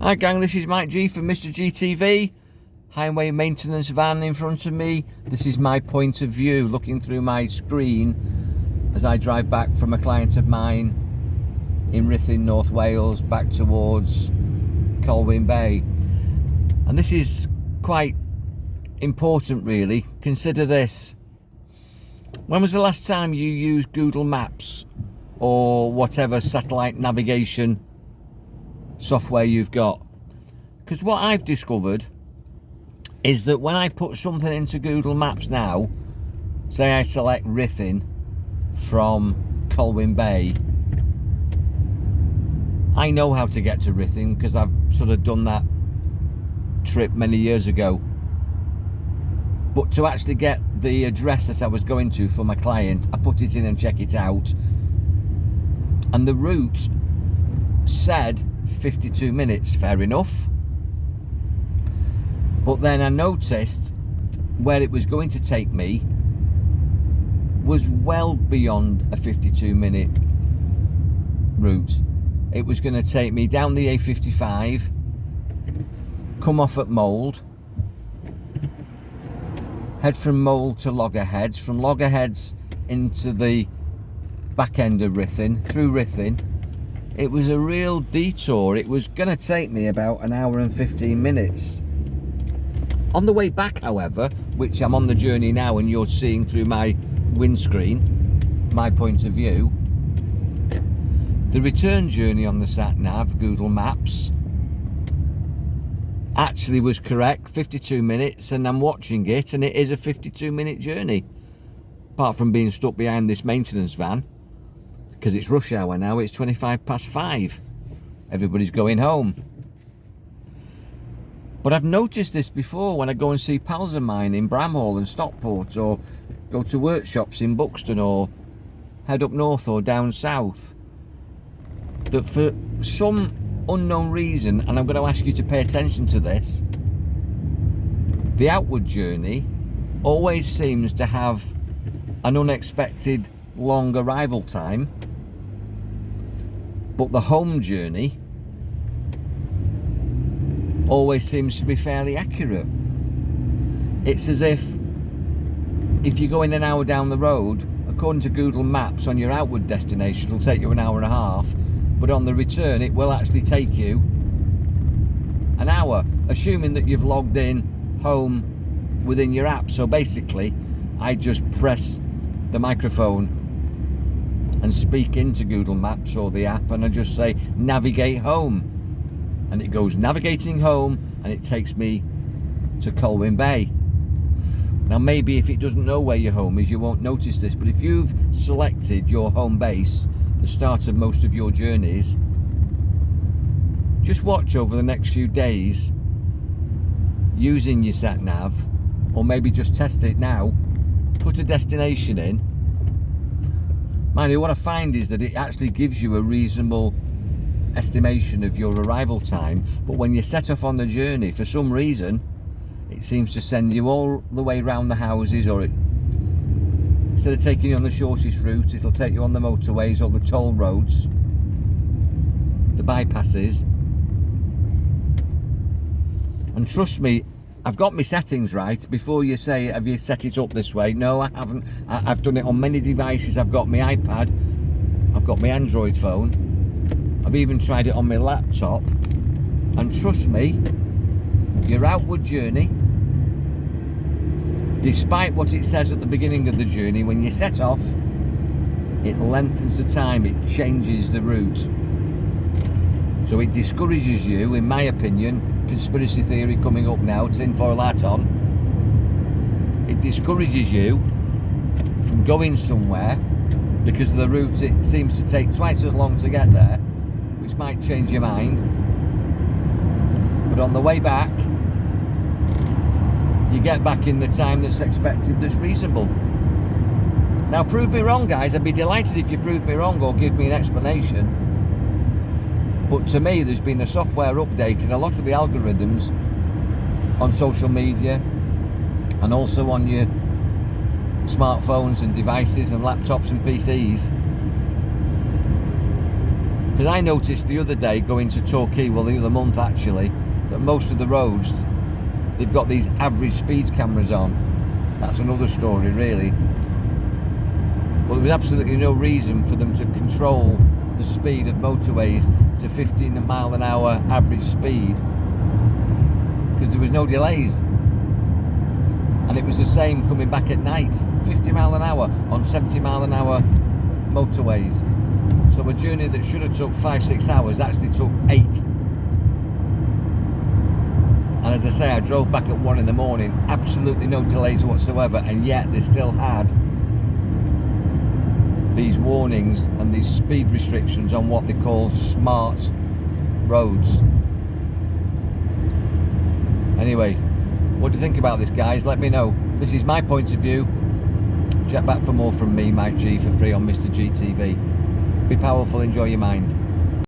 Hi gang, this is Mike G from Mr. GTV. Highway maintenance van in front of me. This is my point of view looking through my screen as I drive back from a client of mine in Ruthin, North Wales, back towards Colwyn Bay. And this is quite important really. Consider this. When was the last time you used Google Maps or whatever satellite navigation software you've got? Because what I've discovered is that when I put something into Google Maps now, say I select Ruthin from Colwyn Bay, I know how to get to Ruthin because I've sort of done that trip many years ago. But to actually get the address that I was going to for my client, I put it in and check it out, and the route said 52 minutes, fair enough. But then I noticed where it was going to take me was well beyond a 52-minute route. It was going to take me down the A55, come off at Mould, head from Mould to Loggerheads, from Loggerheads into the back end of Ruthin, through Ruthin. It was a real detour. It was going to take me about an hour and 15 minutes. On the way back, however, which I'm on the journey now and you're seeing through my windscreen, my point of view, the return journey on the Sat Nav, Google Maps, actually was correct, 52 minutes, and I'm watching it and it is a 52-minute journey. Apart from being stuck behind this maintenance van, because it's rush hour now, it's 5:25. Everybody's going home. But I've noticed this before when I go and see pals of mine in Bramhall and Stockport, or go to workshops in Buxton, or head up north or down south, that for some unknown reason, and I'm going to ask you to pay attention to this, the outward journey always seems to have an unexpected long arrival time, but the home journey always seems to be fairly accurate. It's as if you're going an hour down the road, according to Google Maps, on your outward destination it'll take you an hour and a half, but on the return it will actually take you an hour, assuming that you've logged in home within your app. So basically I just press the microphone and speak into Google Maps or the app, and I just say navigate home, and it goes navigating home and it takes me to Colwyn Bay. Now maybe if it doesn't know where your home is you won't notice this, but if you've selected your home base, the start of most of your journeys, just watch over the next few days using your sat nav, or maybe just test it now, put a destination in. Mind you, what I find is that it actually gives you a reasonable estimation of your arrival time, but when you set off on the journey, for some reason it seems to send you all the way around the houses, or instead of taking you on the shortest route, it'll take you on the motorways or the toll roads, the bypasses. And trust me, I've got my settings right. Before you say, have you set it up this way? No, I haven't. I've done it on many devices. I've got my iPad, I've got my Android phone, I've even tried it on my laptop, and trust me, your outward journey, despite what it says at the beginning of the journey, when you set off, it lengthens the time, it changes the route. So it discourages you, in my opinion, conspiracy theory coming up now, tinfoil hat on, it discourages you from going somewhere because of the route. It seems to take twice as long to get there, which might change your mind, but on the way back you get back in the time that's expected, that's reasonable. Now prove me wrong guys, I'd be delighted if you prove me wrong or give me an explanation, but to me there's been a software update in a lot of the algorithms on social media and also on your smartphones and devices and laptops and PCs Because I noticed the other day going to Torquay, well the other month actually, that most of the roads, they've got these average speed cameras on. That's another story really. But there was absolutely no reason for them to control the speed of motorways to 15 mile an hour average speed, because there was no delays. And it was the same coming back at night, 50 mile an hour on 70 mile an hour motorways. So a journey that should have took 5-6 hours actually took 8. And as I say, I drove back at 1 in the morning, absolutely no delays whatsoever, and yet they still had these warnings and these speed restrictions on what they call smart roads. Anyway, what do you think about this, guys? Let me know. This is my point of view. Check back for more from me, Mike G, for free on Mr. GTV. Be powerful, enjoy your mind.